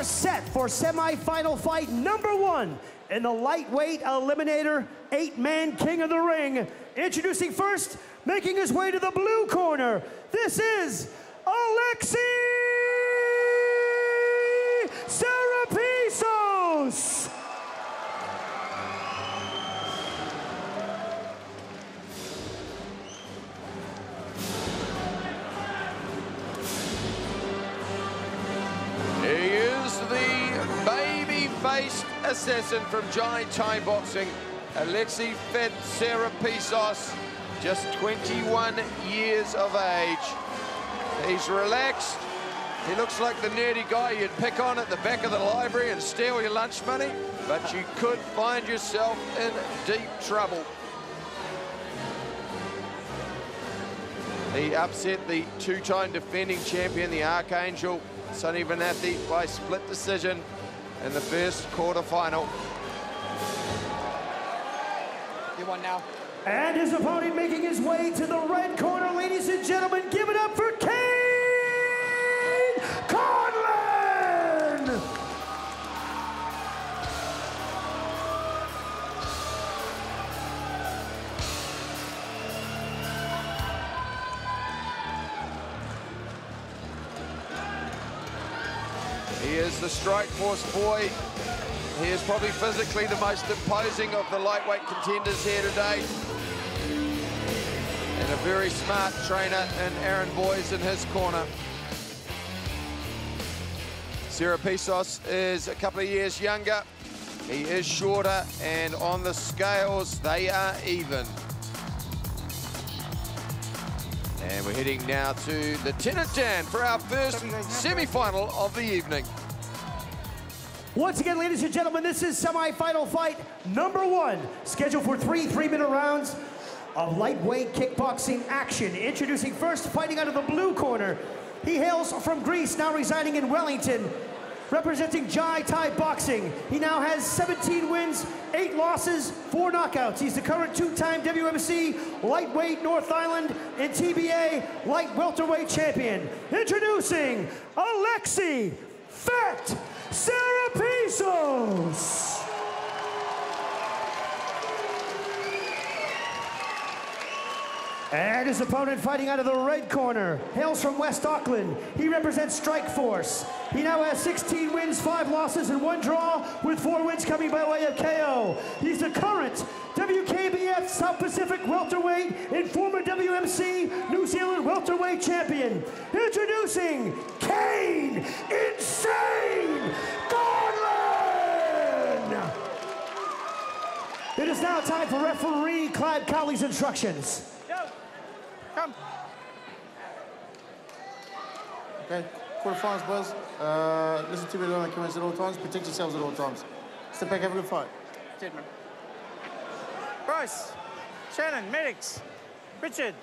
set for semi-final fight number 1 in the lightweight eliminator 8-man king of the ring. Introducing first, making his way to the blue corner, this is Alexi Serepisos. He is the baby-faced assassin from Thai boxing, Alexi Serepisos, just 21 years of age. He's relaxed. He looks like the nerdy guy you'd pick on at the back of the library and steal your lunch money, but you could find yourself in deep trouble. He upset the 2-time defending champion, the Archangel, Sonny Benathi, by split decision in the first quarterfinal. You won now. And his opponent making his way to the red corner, ladies and gentlemen, give it up for Kayne Conlan! He is the Strike Force boy. He is probably physically the most imposing of the lightweight contenders here today. And a very smart trainer in Aaron Boyes in his corner. Serepisos is a couple of years younger. He is shorter, and on the scales, they are even. And we're heading now to the 10 and 10 for our first semi-final of the evening. Once again, ladies and gentlemen, this is semi-final fight number 1, scheduled for 3 3-minute rounds of lightweight kickboxing action. Introducing first, fighting out of the blue corner. He hails from Greece, now residing in Wellington, representing Thai boxing. He now has 17 wins, 8 losses, 4 knockouts. He's the current 2-time WMC lightweight North Island and TBA light welterweight champion. Introducing Alexi Serepisos. And his opponent fighting out of the red corner, hails from West Auckland. He represents Strike Force. He now has 16 wins, 5 losses, and 1 draw, with 4 wins coming by way of KO. He's the current WKBF South Pacific welterweight and former WMC New Zealand welterweight champion. Introducing Kayne Insane Conlan! It is now time for referee Clyde Cowley's instructions. Come. Okay, quarterfinals, boys. Listen to me, learn comments at all times. Protect yourselves at all times. Step back, have a good fight. Jedman. Bryce. Shannon. Medics. Richard.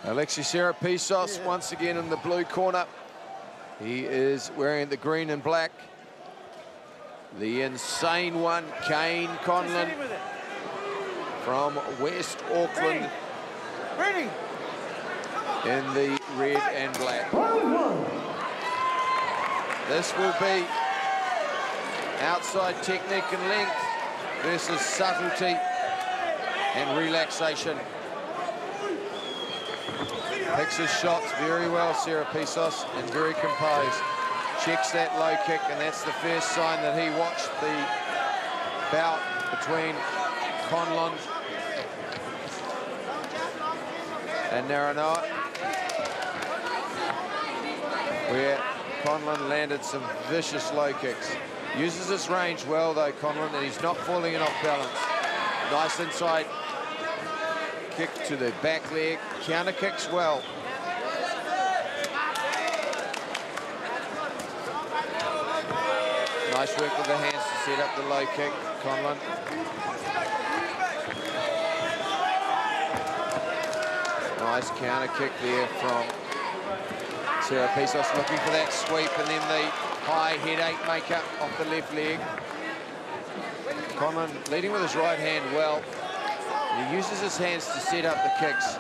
Alexi Serepisos once again in the blue corner. He is wearing the green and black. The insane one, Kayne Conlan from West Auckland. Ready. In the red and black. This will be outside technique and length versus subtlety and relaxation. Picks his shots very well, Serepisos, and very composed. Checks that low kick, and that's the first sign that he watched the bout between Conlan and Naranoa, where Conlan landed some vicious low kicks. Uses his range well though, Conlan, and he's not falling in off balance. Nice inside kick to the back leg, counter kicks well. Nice work with the hands to set up the low kick, Conlan. Nice counter kick there from Serepisos, looking for that sweep, and then the high headache maker off the left leg. Conlan leading with his right hand well. And he uses his hands to set up the kicks.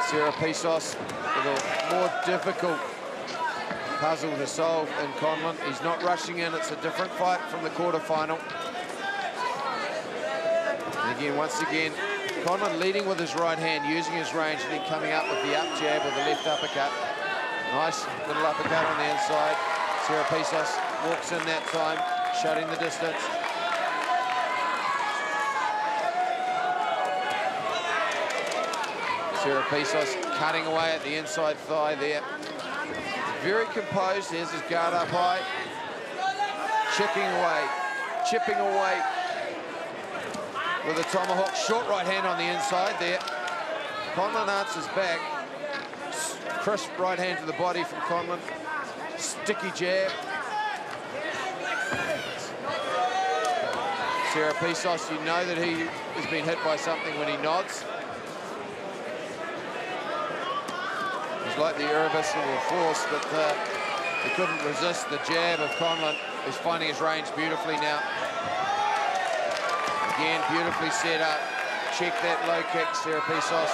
Serepisos with a more difficult puzzle to solve in Conlan. He's not rushing in. It's a different fight from the quarterfinal. And again, once again, Conlan leading with his right hand, using his range, and then coming up with the up jab or the left uppercut. Nice little uppercut on the inside. Serepisos walks in that time, shutting the distance. Serepisos cutting away at the inside thigh there. Very composed. There's his guard up high. Chipping away with a tomahawk. Short right hand on the inside there. Conlan answers back. Crisp right hand to the body from Conlan. Sticky jab. Serepisos, you know that he has been hit by something when he nods. He's like the irresistible force, but he couldn't resist the jab of Conlan, who's finding his range beautifully now. Again, beautifully set up. Check that low kick, Serepisos,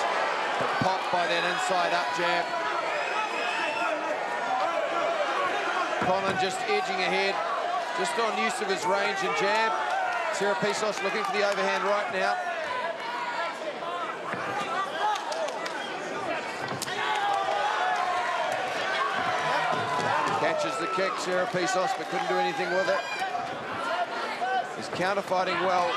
but popped by that inside up jab. Conlan just edging ahead, just on use of his range and jab. Serepisos looking for the overhand right now. Catches the kick, Serepisos, but couldn't do anything with it. He's counter-fighting well,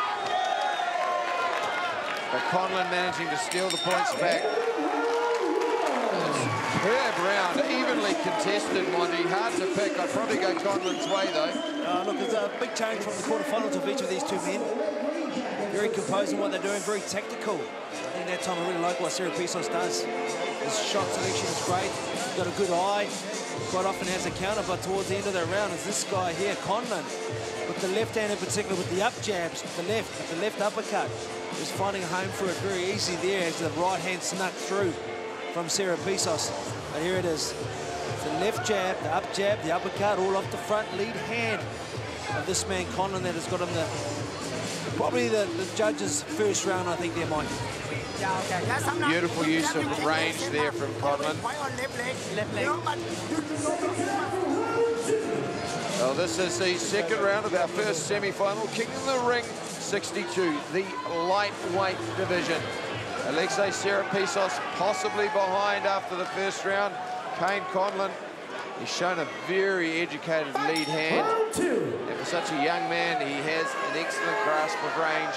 but Conlan managing to steal the points back. Superb round, evenly contested, Monty. Hard to pick. I'd probably go Conlan's way, though. Look, there's a big change from the quarterfinals of each of these two men. Very composed in what they're doing, very tactical. I think that time I really like what Serepisos does. His shot selection is great. He's got a good eye. Quite often has a counter, but towards the end of that round is this guy here, Conlan, with the left hand in particular, with the up jabs, with the left uppercut. He's finding a home for it very easy there as the right hand snuck through from Serepisos. But here it is. The left jab, the up jab, the uppercut, all off the front lead hand of this man, Conlan, that has got him probably the judge's first round, I think, there, Mike. Beautiful use of range there from Conlan. Well, this is the second round of our first semi-final. King in the ring, 62, the lightweight division. Alexi Serepisos possibly behind after the first round. Kayne Conlan, he's shown a very educated lead hand. And for such a young man, he has an excellent grasp of range.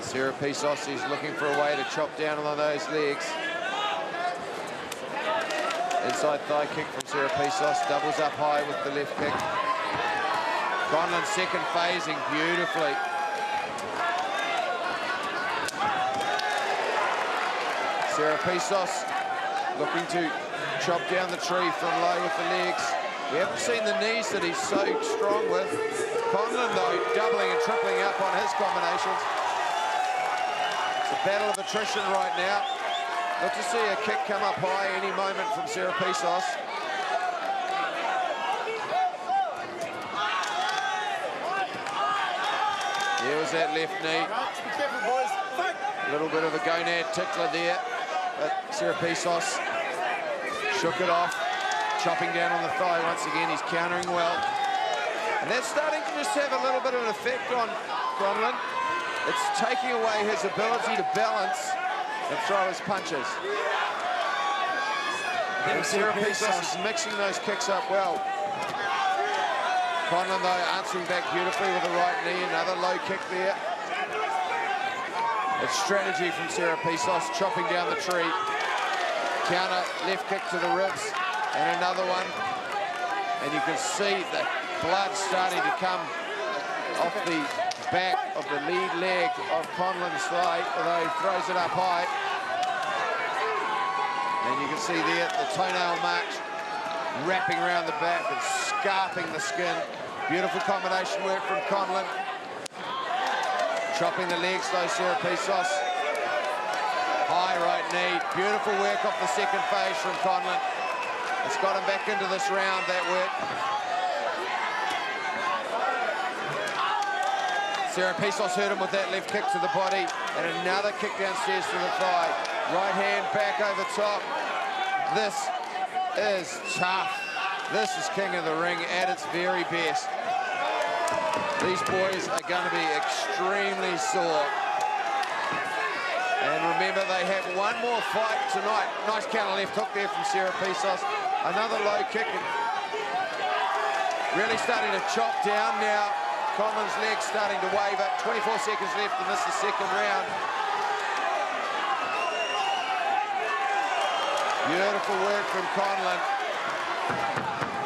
Serepisos is looking for a way to chop down on those legs. Inside thigh kick from Serepisos, doubles up high with the left kick. Conlan second phasing beautifully. Serepisos looking to chop down the tree from low with the legs. We haven't seen the knees that he's so strong with. Conlan, though, doubling and tripling up on his combinations. It's a battle of attrition right now. Look to see a kick come up high any moment from Serepisos. There was that left knee. A little bit of a gonad tickler there. But Serepisos shook it off, chopping down on the thigh once again. He's countering well. And that's starting to just have a little bit of an effect on Conlan. It's taking away his ability to balance and throw his punches. And Serepisos is mixing those kicks up well. Conlan, though, answering back beautifully with the right knee. Another low kick there. It's strategy from Serepisos, chopping down the tree. Counter, left kick to the ribs, and another one. And you can see the blood starting to come off the back of the lead leg of Conlan's thigh, although he throws it up high. And you can see there the toenail marks wrapping around the back and scarping the skin. Beautiful combination work from Conlan. Chopping the legs though, Serepisos. High right knee. Beautiful work off the second phase from Conlan. It's got him back into this round, that work. Serepisos hurt him with that left kick to the body, and another kick downstairs to the thigh. Right hand back over top. This is tough. This is King of the Ring at its very best. These boys are going to be extremely sore. And remember, they have one more fight tonight. Nice counter left hook there from Serepisos. Another low kick. Really starting to chop down now. Conlan's leg starting to waver. 24 seconds left in this is the second round. Beautiful work from Conlan.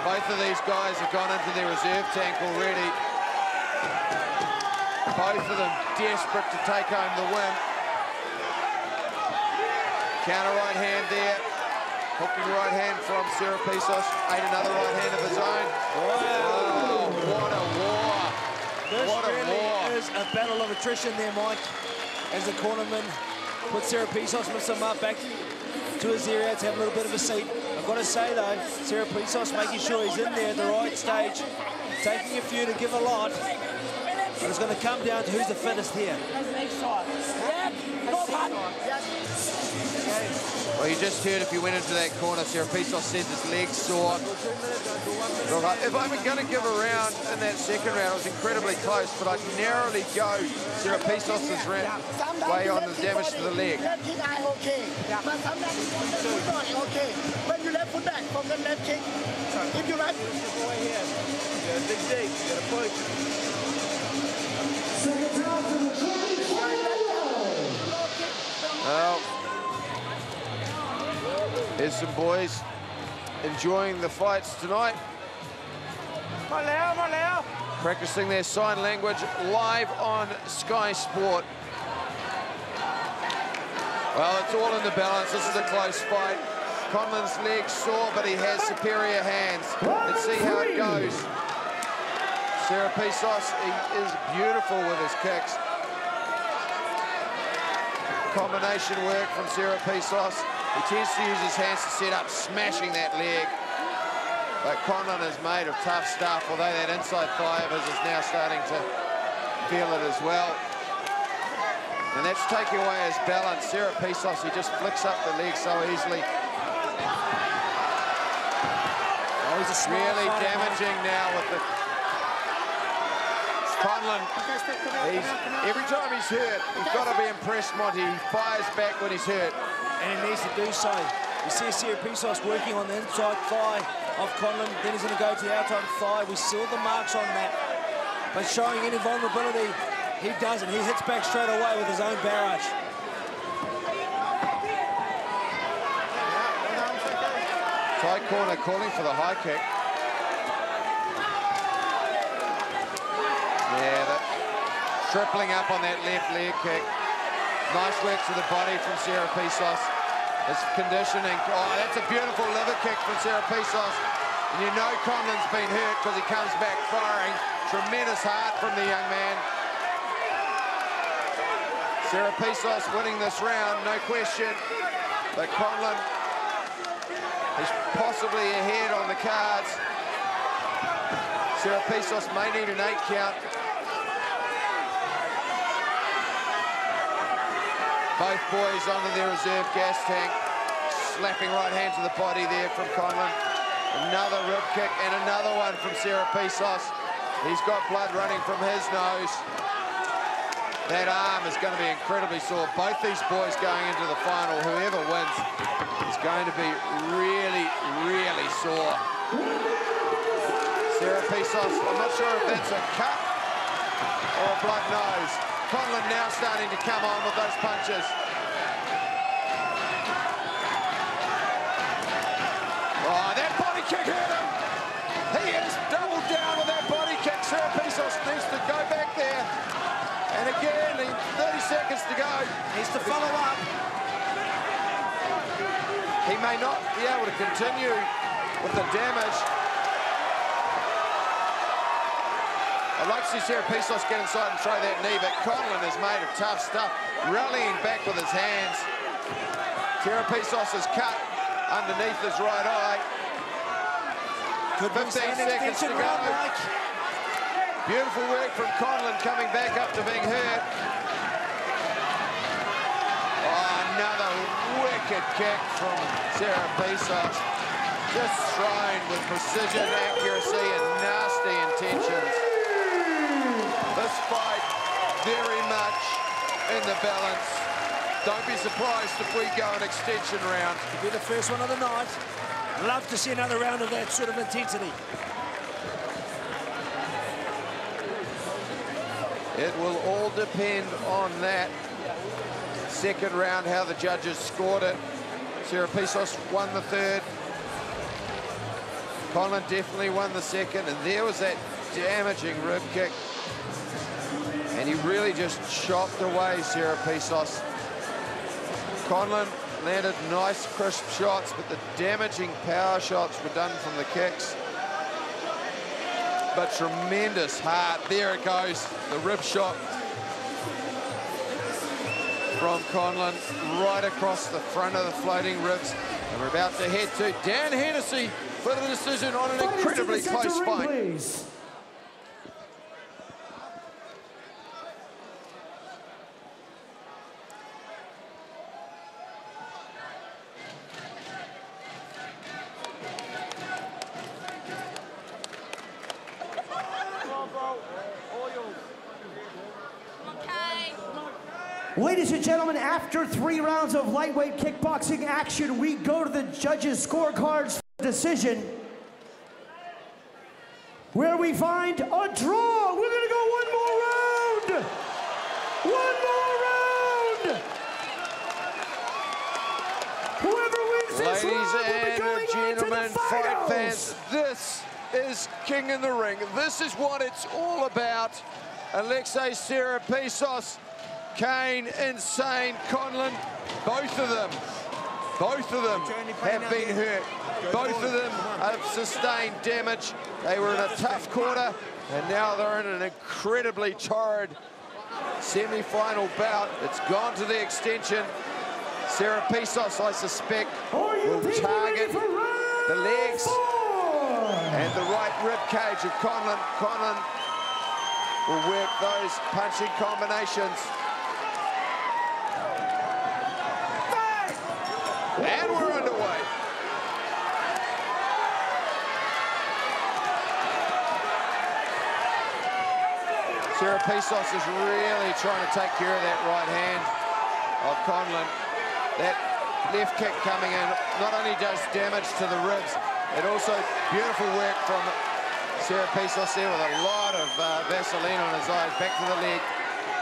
Both of these guys have gone into their reserve tank already. Both of them desperate to take home the win. Counter right hand there. Hooking right hand from Serepisos. Ate another right hand of his own. Wow, what a war. What a war. This really is a battle of attrition there, Mike. As the cornerman put Serepisos with some up back to his area to have a little bit of a seat. I've got to say though, Serepisos making sure he's in there at the right stage, taking a few to give a lot. But it's going to come down to who's the fittest here. Well, you just heard if you went into that corner, Serepisos said his legs sore. Look, if I'm going to give a round in that second round, it was incredibly close, but I'd narrowly go Serepisos' way on the damage to the leg. Left kick, okay. But sometimes you want to foot on, okay. When you left foot back from the left kick, if you right. Dig deep, you gotta push. Well, here's some boys enjoying the fights tonight. Practicing their sign language live on Sky Sport. Well, it's all in the balance. This is a close fight. Conlan's legs sore, but he has superior hands. Let's see how it goes. Serepisos, he is beautiful with his kicks. Combination work from Serepisos. He tends to use his hands to set up, smashing that leg. But Conlan is made of tough stuff, although that inside thigh of his is now starting to feel it as well. And that's taking away his balance. Serepisos, he just flicks up the leg so easily. Oh, he's a really damaging now with the... Conlan, every time he's hurt, you've got to be impressed, Monty. He fires back when he's hurt. And he needs to do so. You see Serepisos working on the inside thigh of Conlan, then he's going to go to the outside thigh. We saw the marks on that. But showing any vulnerability, he doesn't. He hits back straight away with his own barrage. Tight corner calling for the high kick. Yeah, tripling up on that left leg kick. Nice work to the body from Serepisos. His conditioning. Oh, that's a beautiful liver kick from Serepisos. And you know Conlan's been hurt because he comes back firing. Tremendous heart from the young man. Serepisos winning this round, no question. But Conlan is possibly ahead on the cards. Serepisos may need an 8 count. Both boys onto their reserve gas tank. Slapping right hand to the body there from Conlan. Another rib kick and another one from Serepisos. He's got blood running from his nose. That arm is going to be incredibly sore. Both these boys going into the final, whoever wins, is going to be really, really sore. Serepisos, I'm not sure if that's a cut or a blood nose. Conlan now starting to come on with those punches. Oh, that body kick hurt him. He has doubled down with that body kick. Serepisos needs to go back there. And again, 30 seconds to go. Needs to follow up. He may not be able to continue with the damage. I'd like to see Serepisos get inside and throw that knee, but Conlan is made of tough stuff, rallying back with his hands. Serepisos is cut underneath his right eye. Could 15 seconds to go. Beautiful work from Conlan coming back up to being hurt. Oh, another wicked kick from Serepisos. Just thrown with precision, accuracy, and nasty intentions. This fight very much in the balance. Don't be surprised if we go an extension round. Could be the first one of the night. Love to see another round of that sort of intensity. It will all depend on that second round, how the judges scored it. Serepisos won the third. Conlan definitely won the second, and there was that damaging rib kick. And he really just chopped away Serepisos. Conlan landed nice, crisp shots, but the damaging power shots were done from the kicks. But tremendous heart. There it goes, the rib shot from Conlan right across the front of the floating ribs. And we're about to head to Dan Hennessy for the decision on an incredibly close fight. Please. Ladies and gentlemen, after 3 rounds of lightweight kickboxing action, we go to the judges' scorecards for decision, where we find a draw. We're gonna go one more round. One more round. Whoever wins this round will be going on to the Gentlemen, fight finals. fans, this is King in the Ring. This is what it's all about. Alexi Serepisos, Kayne, Insane, Conlan, both of them have been hurt. Both of them have sustained damage. They were in a tough quarter, and now they're in an incredibly torrid semi-final bout. It's gone to the extension. Serepisos, I suspect, will target the legs and the right rib cage of Conlan. Conlan will work those punching combinations. And we're underway. Serepisos is really trying to take care of that right hand of Conlan. That left kick coming in not only does damage to the ribs, it also beautiful work from Serepisos there with a lot of Vaseline on his eyes, back to the leg.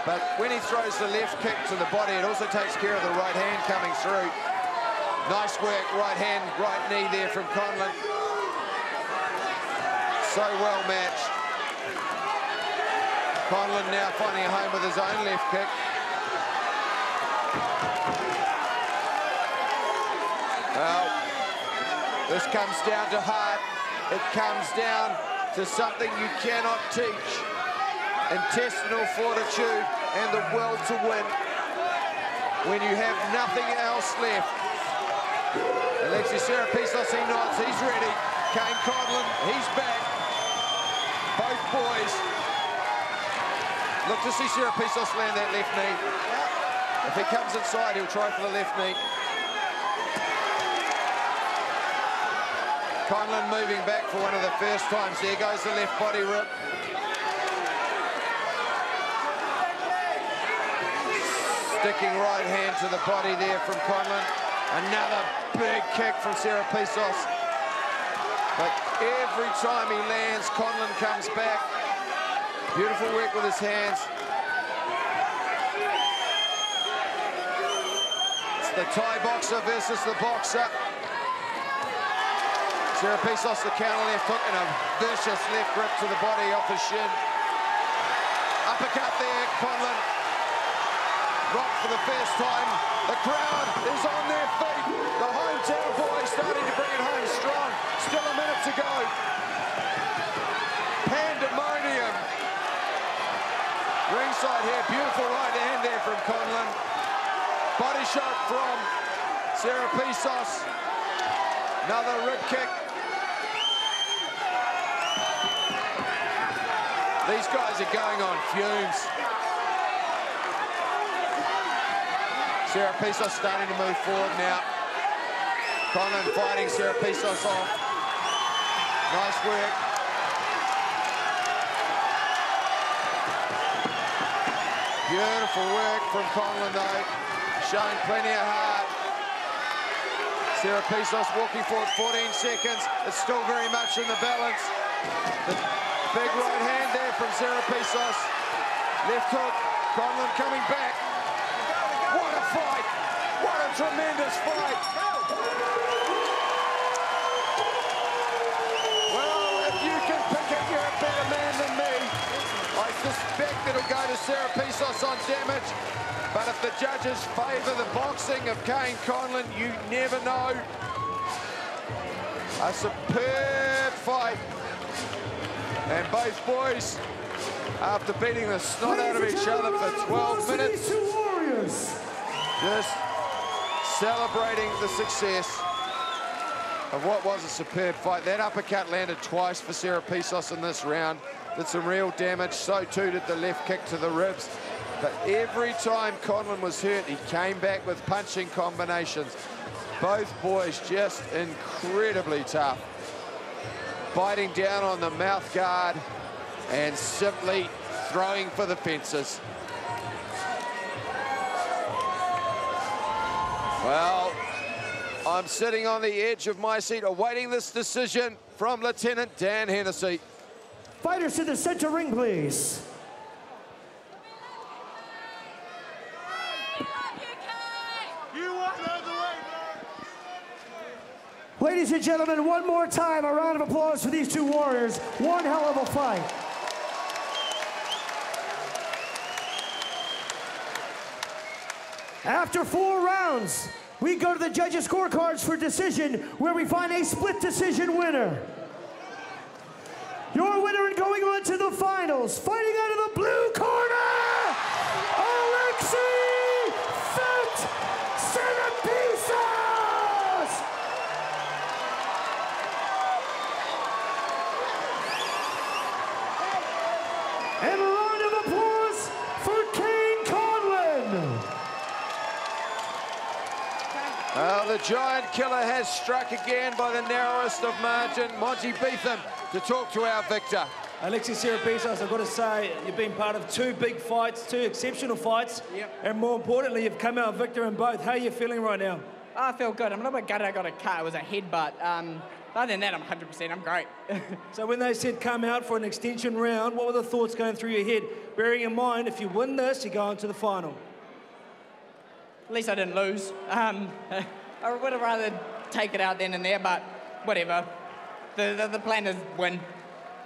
But when he throws the left kick to the body, it also takes care of the right hand coming through. Nice work, right hand, right knee there from Conlan. So well matched. Conlan now finding a home with his own left kick. Well, this comes down to heart. It comes down to something you cannot teach. Intestinal fortitude and the will to win. When you have nothing else left. Alexi Serepisos, he nods, he's ready. Kayne Conlan, he's back. Both boys. Look to see Serepisos land that left knee. If he comes inside, he'll try for the left knee. Conlan moving back for one of the first times. There goes the left body rip. Sticking right hand to the body there from Conlan. Another big kick from Serepisos. But every time he lands, Conlan comes back. Beautiful work with his hands. It's the Thai boxer versus the boxer. Serepisos, the counter left hook and a vicious left grip to the body off his shin. Uppercut there, Conlan. Rocked for the first time. The crowd is on their feet. The hometown boys starting to bring it home strong. Still a minute to go. Pandemonium. Ringside here, beautiful right hand there from Conlan. Body shot from Serepisos. Another rib kick. The These guys are going on fumes. Serepisos starting to move forward now. Conlan fighting Serepisos off. Nice work. Beautiful work from Conlan though, showing plenty of heart. Serepisos walking forward 14 seconds. It's still very much in the balance. The big right hand there from Serepisos. Left hook, Conlan coming back. What a fight! What a tremendous fight! Well, if you can pick it, you're a better man than me. I suspect it'll go to Serepisos on damage, but if the judges favour the boxing of Kayne Conlan, you never know. A superb fight. And both boys, after beating the snot out of each other for 12 minutes, just celebrating the success of what was a superb fight. That uppercut landed twice for Serepisos in this round. Did some real damage, so too did the left kick to the ribs. But every time Conlan was hurt, he came back with punching combinations. Both boys just incredibly tough. Biting down on the mouth guard and simply throwing for the fences. Well, I'm sitting on the edge of my seat awaiting this decision from Lieutenant Dan Hennessy. Fighters to the center ring, please. Ladies and gentlemen, one more time, a round of applause for these two warriors. One hell of a fight. After 4 rounds, we go to the judges' scorecards for decision, where we find a split decision winner. Your winner and going on to the finals, fighting out of the blue corner, Alexi Serepisos! And a round of applause for Kayne Conlan. Well, the giant killer has struck again by the narrowest of margin. Monty Beetham to talk to our victor. Alexi Serepisos, I've got to say, you've been part of 2 big fights, 2 exceptional fights, and more importantly, you've come out victor in both. How are you feeling right now? I feel good. I'm a little bit gutted I got a cut. It was a headbutt. Other than that, I'm 100%. I'm great. So when they said come out for an extension round, what were the thoughts going through your head? Bearing in mind, if you win this, you go on to the final. At least I didn't lose. I would have rather take it out then and there, but whatever. The plan is win.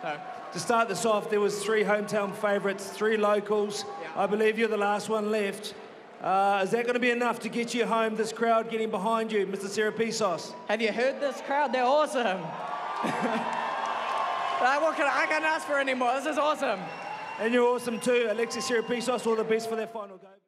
So. To start this off, there was 3 hometown favourites, 3 locals. Yeah. I believe you're the last one left. Is that going to be enough to get you home, this crowd getting behind you, Mr. Serepisos? Have you heard this crowd? They're awesome. I can't ask for any more. This is awesome. And you're awesome too. Alexi Serepisos, all the best for that final game.